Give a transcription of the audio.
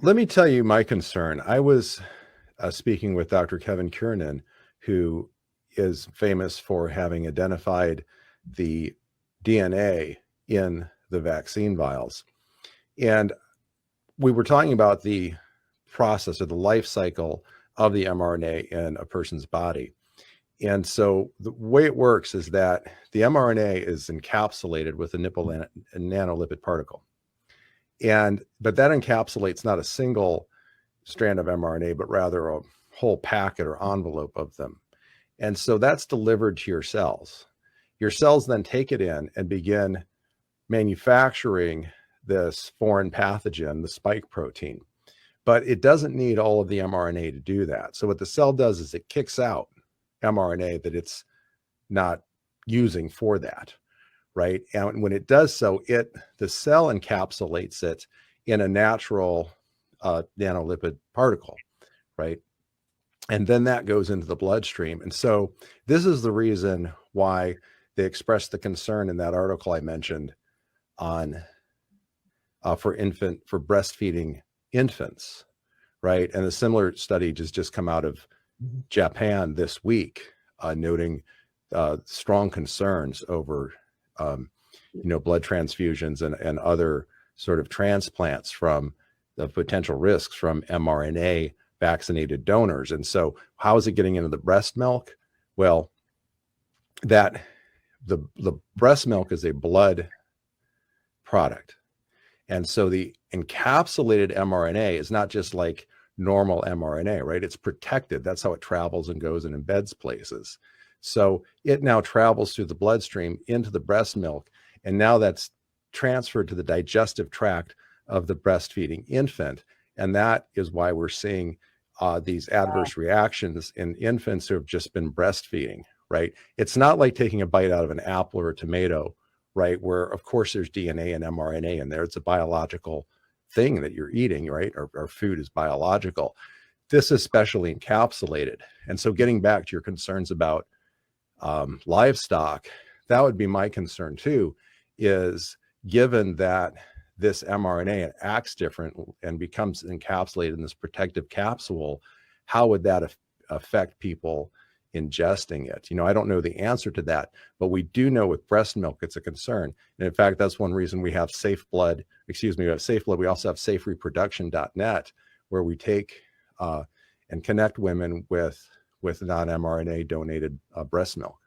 Let me tell you my concern. I was speaking with Dr. Kevin Kiernan, who is famous for having identified the DNA in the vaccine vials. And we were talking about the process or the life cycle of the mRNA in a person's body. And so the way it works is that the mRNA is encapsulated with a nanolipid particle. But that encapsulates not a single strand of mRNA, but rather a whole packet or envelope of them. And so that's delivered to your cells. Your cells then take it in and begin manufacturing this foreign pathogen, the spike protein. But it doesn't need all of the mRNA to do that. So what the cell does is it kicks out mRNA that it's not using for that, right? And when it does so, the cell encapsulates it in a natural nanolipid particle, right? And then that goes into the bloodstream. And so this is the reason why they expressed the concern in that article I mentioned on for breastfeeding infants, right? And a similar study just come out of Japan this week, noting strong concerns over blood transfusions and other sort of transplants from the potential risks from mRNA vaccinated donors. And so how is it getting into the breast milk? Well, that the breast milk is a blood product. And so the encapsulated mRNA is not just like normal mRNA, right? It's protected. That's how it travels and goes and embeds places. So it now travels through the bloodstream into the breast milk. And now that's transferred to the digestive tract of the breastfeeding infant. And that is why we're seeing these adverse reactions in infants who have just been breastfeeding, right? It's not like taking a bite out of an apple or a tomato, right? Where of course there's DNA and mRNA in there. It's a biological thing that you're eating, right? Our food is biological. This is specially encapsulated. And so getting back to your concerns about livestock, that would be my concern too, is given that this mRNA acts different and becomes encapsulated in this protective capsule, how would that affect people ingesting it? I don't know the answer to that, but we do know with breast milk, it's a concern. And in fact, that's one reason we have Safe Blood. We have Safe Blood. We also have safereproduction.net, where we take and connect women with non-mRNA donated breast milk.